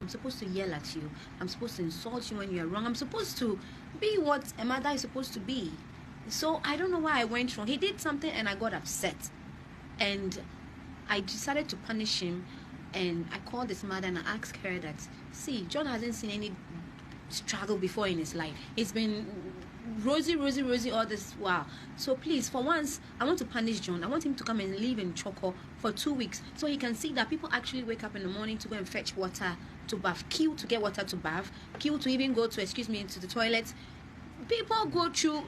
I'm supposed to yell at you. I'm supposed to insult you when you're wrong. I'm supposed to be what a mother is supposed to be. So I don't know why I went wrong. He did something and I got upset. And I decided to punish him. And I called his mother and I asked her that, see, John hasn't seen any struggle before in his life. He's been rosy all this while. So please, for once, I want to punish John. I want him to come and live in Choco for 2 weeks so he can see that people actually wake up in the morning to go and fetch water to bath, queue to get water to bath, queue to even go to, into the toilet. People go through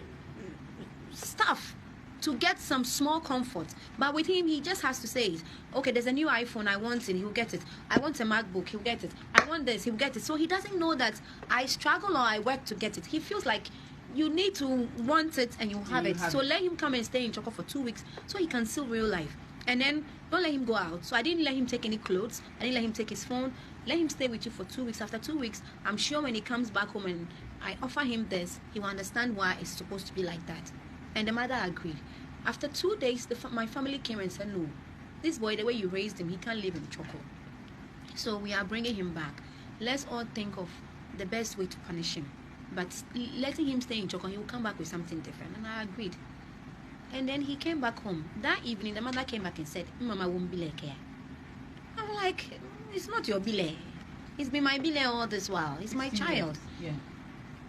stuff to get some small comfort. But with him, he just has to say it. Okay, there's a new iPhone, I want it, he'll get it. I want a MacBook, he'll get it. I want this, he'll get it. So he doesn't know that I struggle or I work to get it. He feels like you need to want it and you have it. So let him come and stay in Choco for 2 weeks so he can see real life. And then don't let him go out. So I didn't let him take any clothes. I didn't let him take his phone. Let him stay with you for 2 weeks. After 2 weeks, I'm sure when he comes back home and I offer him this, he will understand why it's supposed to be like that. And the mother agreed. After 2 days, my family came and said, no, this boy, the way you raised him, he can't live in Choco. So we are bringing him back. Let's all think of the best way to punish him. But letting him stay in Choco, he will come back with something different. And I agreed. And then he came back home. That evening, the mother came back and said, Mama won't be like here. I'm like, it's not your bile. It's been my bile all this while. It's my child. Yeah.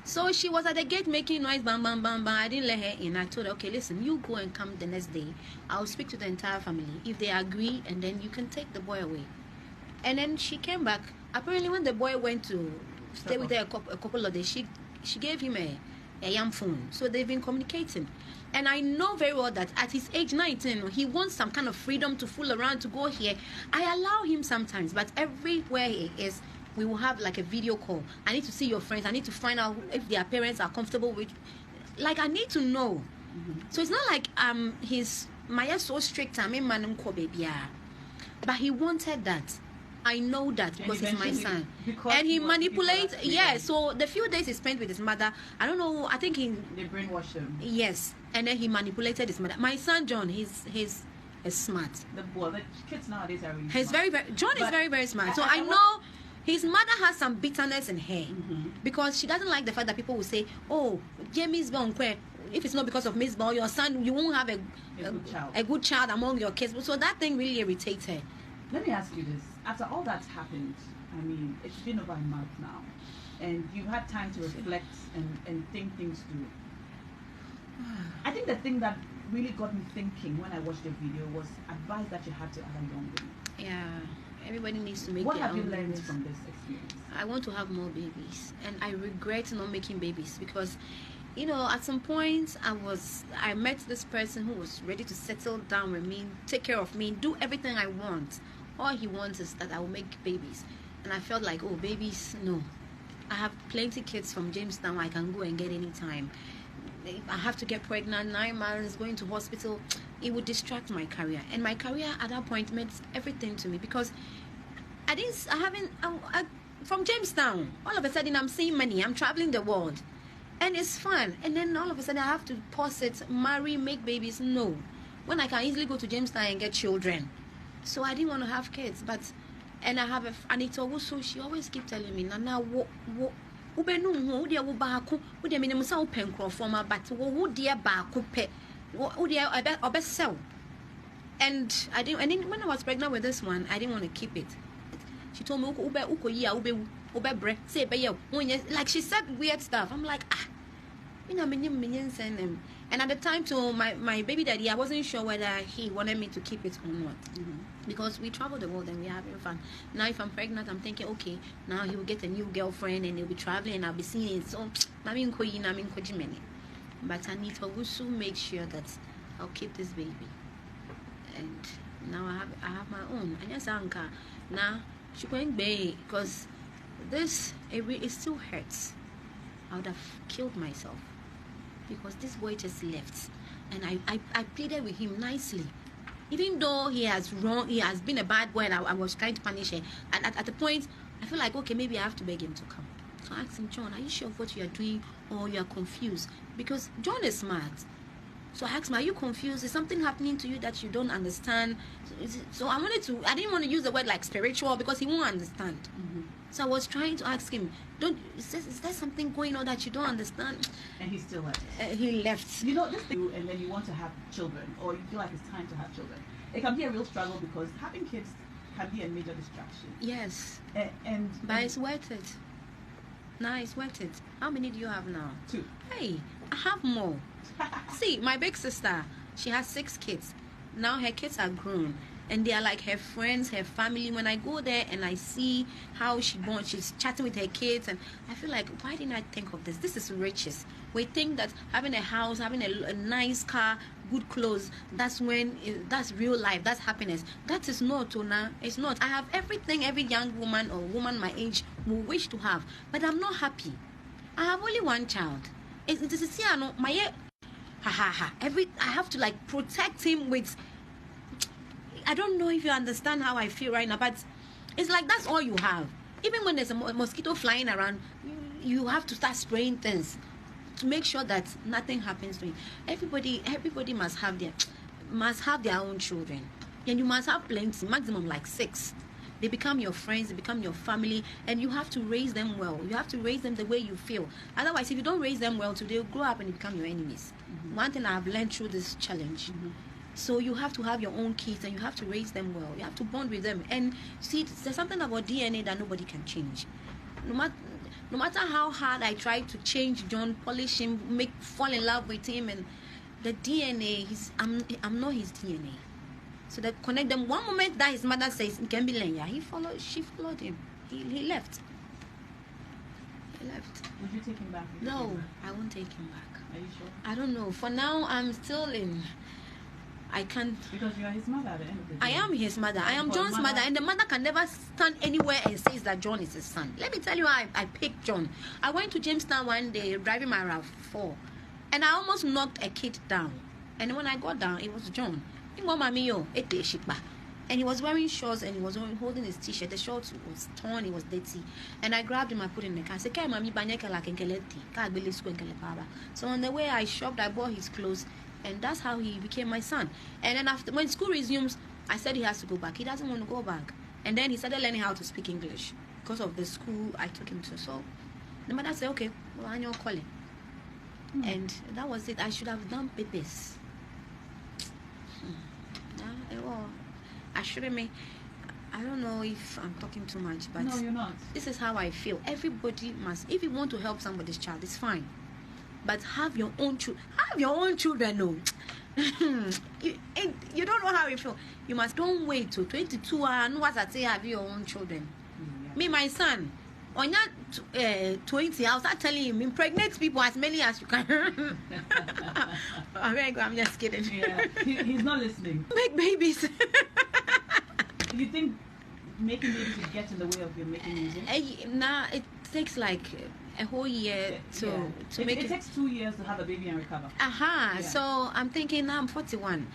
So she was at the gate making noise, bam, bam, bam, bam. I didn't let her in. I told her, okay, listen, you go and come the next day. I'll speak to the entire family. If they agree, and then you can take the boy away. And then she came back. Apparently, when the boy went to stay with her a couple of days, she gave him a young phone. So they've been communicating. And I know very well that at his age 19, he wants some kind of freedom to fool around, to go here. I allow him sometimes, but everywhere he is, we will have like a video call. I need to see your friends. I need to find out if their parents are comfortable with. Like, I need to know. So it's not like he's Maya so strict. I mean, manunko baby. But he wanted that. I know that because he's my son. And he manipulates. Yeah. So the few days he spent with his mother, I don't know. I think they brainwashed him. Yes. And then he manipulated his mother. My son John, he's smart. The kids nowadays are really. He's smart. John is very smart. So I know. His mother has some bitterness in her because she doesn't like the fact that people will say, oh, Mzbel, if it's not because of Mzbel, your son, you won't have a good child among your kids. So that thing really irritates her. Let me ask you this. After all that's happened, I mean, it's been over a month now, and you've had time to reflect and think things through. I think the thing that really got me thinking when I watched the video was advice that you had to other young women. Yeah. Everybody needs to make What their have you own learned babies. from this experience? I want to have more babies, and I regret not making babies because, you know, at some point I met this person who was ready to settle down with me, take care of me, do everything I want. All he wants is that I will make babies, and I felt like, oh, babies, no. I have plenty kids from Jamestown I can go and get anytime. I have to get pregnant, 9 months, going to hospital. It would distract my career, and my career at that point meant everything to me because from Jamestown, all of a sudden I'm seeing money, I'm traveling the world, and it's fun. And then all of a sudden I have to pause it, marry, make babies. No, when I can easily go to Jamestown and get children. So I didn't want to have kids, and I have Anita also. She always keep telling me, Nana, and I didn't. And then when I was pregnant with this one, I didn't want to keep it. She told me, like she said weird stuff. I'm like, and at the time, to my baby daddy, I wasn't sure whether he wanted me to keep it or not. Because we travel the world and we're having fun. Now, if I'm pregnant, I'm thinking, okay, now he will get a new girlfriend and he'll be traveling and I'll be seeing it. So, but I need to also make sure that I'll keep this baby. And now I have my own. And yes, Anka, now she going back because it still hurts. I would have killed myself because this boy just left, and I pleaded with him nicely, even though he has been a bad boy, and I was trying to punish him. And at the point, I feel like, okay, maybe I have to beg him to come. So I asked him, John, are you sure of what you are doing, or you are confused? Because John is smart. So I asked him, are you confused? Is something happening to you that you don't understand? So I didn't want to use the word like spiritual because he won't understand. Mm-hmm. So I was trying to ask him, is there something going on that you don't understand? And he still left. He left. You know, this thing, and then you want to have children, or you feel like it's time to have children. It can be a real struggle because having kids can be a major distraction. Yes. But it's worth it. Nah, it's worth it. How many do you have now? 2. Hey, I have more. See, my big sister, she has 6 kids. Now her kids are grown. And they are like her friends, her family. When I go there and I see how she's chatting with her kids, and I feel like, why didn't I think of this? This is riches. We think that having a house, having a nice car, good clothes, that's real life, that's happiness. That is not, Ona. It's not. I have everything every young woman or woman my age will wish to have, but I'm not happy. I have only one child. I have to like protect him with. I don't know if you understand how I feel right now, but it's like that's all you have. Even when there's a mosquito flying around, you have to start spraying things to make sure that nothing happens to him. Everybody must have their own children, and you must have plenty, maximum like 6. They become your friends, they become your family, and you have to raise them well. You have to raise them the way you feel. Otherwise, if you don't raise them well, they'll grow up and become your enemies. Mm-hmm. One thing I've learned through this challenge. Mm-hmm. So you have to have your own kids and you have to raise them well. You have to bond with them. And see, there's something about DNA that nobody can change. No matter how hard I try to change John, polish him, fall in love with him, and the DNA, I'm not his DNA. So that connect them. One moment that his mother says, it can be Lenya, she followed him. He left. Would you take him back? No, I won't take him back. Are you sure? I don't know. For now, I'm still in. I can't. Because you are his mother at the end of the day. I am his mother. I am John's mother, and the mother can never stand anywhere and says that John is his son. Let me tell you how I picked John. I went to Jamestown one day driving my RAV4, and I almost knocked a kid down. And when I got down, it was John. And he was wearing shorts and he was holding his t-shirt. The shorts was torn, it was dirty. And I grabbed him, I put him in the car. I said, so on the way I shopped, I bought his clothes. And that's how he became my son. And then after, when school resumes, I said he has to go back. He doesn't want to go back. And then he started learning how to speak English because of the school I took him to. So the mother said, okay, well, I know calling. And that was it. I should have done papers. I shouldn't. I don't know if I'm talking too much, but no, you're not. This is how I feel. Everybody must, if you want to help somebody's child, it's fine. But have your own children. Have your own children, no. You don't know how you feel. You must don't wait till 22 and what I say have your own children. Me, my son, on that 20, I'll start telling him impregnate people as many as you can. I'm just kidding. Yeah, he's not listening. Make babies. You think making babies will get in the way of your making music? Nah, it takes like a whole year to make it. It takes 2 years to have a baby and recover. Yeah. So I'm thinking now I'm 41.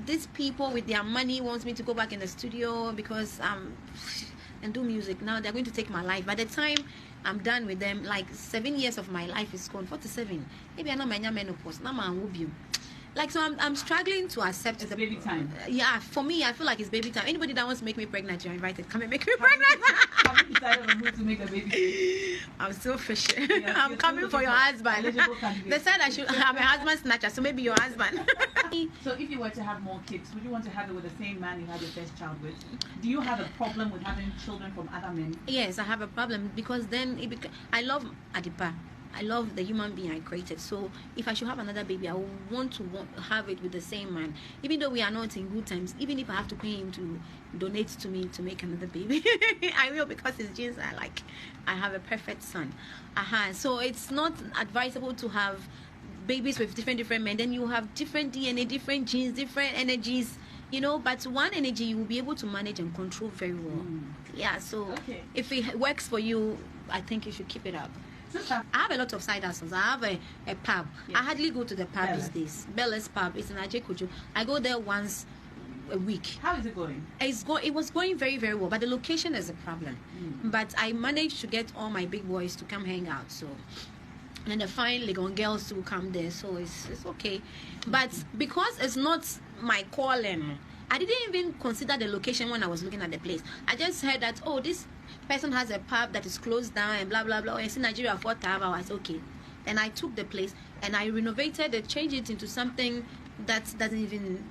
These people with their money wants me to go back in the studio because and do music. Now they're going to take my life. By the time I'm done with them, like 7 years of my life is gone. 47. Maybe I'm not my menopause. Now I'm like, so I'm struggling to accept it's baby time. Yeah, for me, I feel like it's baby time. Anybody that wants to make me pregnant, you're invited. Come and make me pregnant. Have you decided on who to make a baby? I'm still fishing. I'm coming for your husband. They said I should have a husband snatcher, so maybe your husband. So if you were to have more kids, would you want to have it with the same man you had your first child with? Do you have a problem with having children from other men? Yes, I have a problem because then I love Adepa. I love the human being I created. So if I should have another baby, I would want to have it with the same man. Even though we are not in good times, even if I have to pay him to donate to me to make another baby, I will, because his genes are like, I have a perfect son. So it's not advisable to have babies with different men. Then you have different DNA, different genes, different energies, but one energy you will be able to manage and control very well. Yeah, so if it works for you, I think you should keep it up. I have a lot of side hustles. I have a pub. Yes. I hardly go to the pub these days. Bella's pub. It's in Ajekojo. I go there once a week. How is it going? It was going very, very well, but the location is a problem. But I managed to get all my big boys to come hang out. So and then the fine Legon girls will come there, so it's okay. But because it's not my calling, I didn't even consider the location when I was looking at the place. I just heard that, oh, this person has a pub that is closed down and blah blah blah. It's in Nigeria for hours. Okay, then I took the place and I renovated it, changed it into something that doesn't even,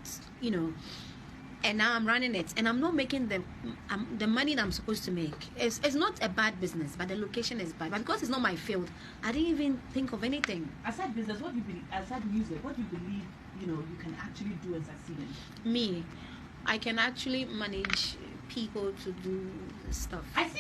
and now I'm running it, and I'm not making the money that I'm supposed to make. It's not a bad business, but the location is bad. But because it's not my field, I didn't even think of anything. Aside business, what do you believe? Aside music, what do you believe? You can actually do and succeed in? Me, I can actually manage people to do stuff. I see.